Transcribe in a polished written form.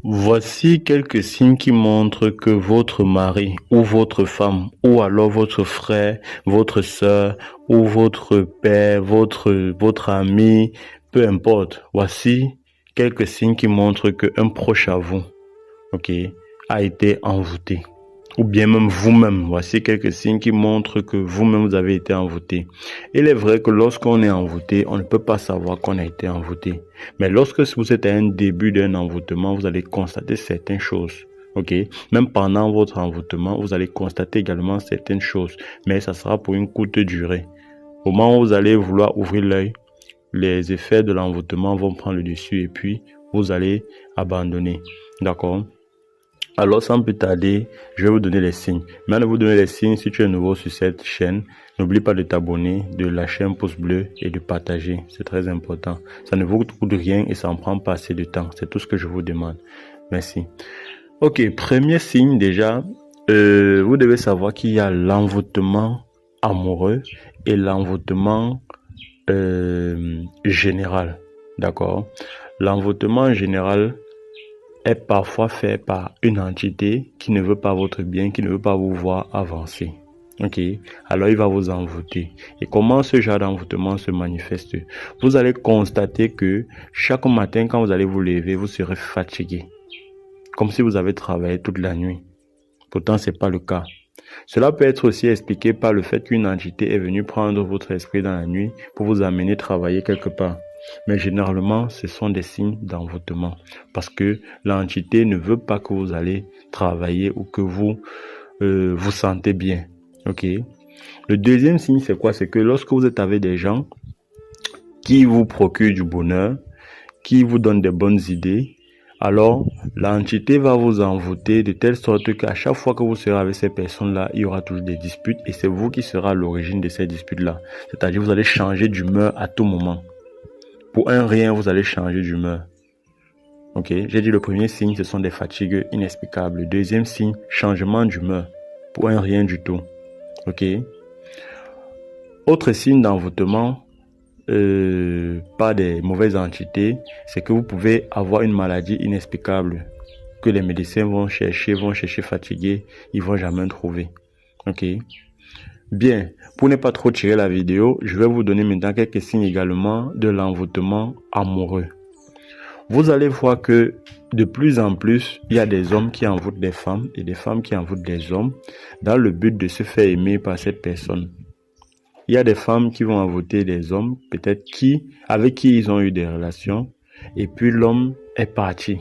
Voici quelques signes qui montrent que votre mari ou votre femme ou alors votre frère, votre sœur ou votre père, votre ami, peu importe. Voici quelques signes qui montrent qu'un proche à vous, ok, a été envoûté. Ou bien même vous-même. Voici quelques signes qui montrent que vous-même vous avez été envoûté. Il est vrai que lorsqu'on est envoûté, on ne peut pas savoir qu'on a été envoûté. Mais lorsque vous êtes à un début d'un envoûtement, vous allez constater certaines choses. Ok? Même pendant votre envoûtement, vous allez constater également certaines choses. Mais ça sera pour une courte durée. Au moment où vous allez vouloir ouvrir l'œil, les effets de l'envoûtement vont prendre le dessus et puis vous allez abandonner. D'accord? Alors, sans plus tarder, je vais vous donner les signes. Mais avant de vous donner les signes, si tu es nouveau sur cette chaîne, n'oublie pas de t'abonner, de lâcher un pouce bleu et de partager. C'est très important. Ça ne vous coûte rien et ça ne prend pas assez de temps. C'est tout ce que je vous demande. Merci. Ok, premier signe déjà, vous devez savoir qu'il y a l'envoûtement amoureux et l'envoûtement général. D'accord? L'envoûtement général est parfois fait par une entité qui ne veut pas votre bien, qui ne veut pas vous voir avancer. Ok, alors il va vous envoûter. Et comment ce genre d'envoûtement se manifeste? Vous allez constater que chaque matin, quand vous allez vous lever, vous serez fatigué, comme si vous avez travaillé toute la nuit. Pourtant, c'est pas le cas. Cela peut être aussi expliqué par le fait qu'une entité est venue prendre votre esprit dans la nuit pour vous amener travailler quelque part. Mais généralement, ce sont des signes d'envoûtement parce que l'entité ne veut pas que vous allez travailler ou que vous vous sentez bien. Ok. Le deuxième signe, c'est quoi? C'est que lorsque vous êtes avec des gens qui vous procurent du bonheur, qui vous donnent des bonnes idées, alors l'entité va vous envoûter de telle sorte qu'à chaque fois que vous serez avec ces personnes-là, il y aura toujours des disputes et c'est vous qui serez à l'origine de ces disputes-là. C'est-à-dire vous allez changer d'humeur à tout moment. Pour un rien, vous allez changer d'humeur. Ok, j'ai dit le premier signe, ce sont des fatigues inexplicables. Le deuxième signe, changement d'humeur. Pour un rien du tout. Ok. Autre signe d'envoûtement par des mauvaises entités, c'est que vous pouvez avoir une maladie inexplicable que les médecins vont chercher fatigués, ils vont jamais trouver. Ok. Bien, pour ne pas trop tirer la vidéo, je vais vous donner maintenant quelques signes également de l'envoûtement amoureux. Vous allez voir que de plus en plus, il y a des hommes qui envoûtent des femmes et des femmes qui envoûtent des hommes dans le but de se faire aimer par cette personne. Il y a des femmes qui vont envoûter des hommes, peut-être avec qui ils ont eu des relations, et puis l'homme est parti.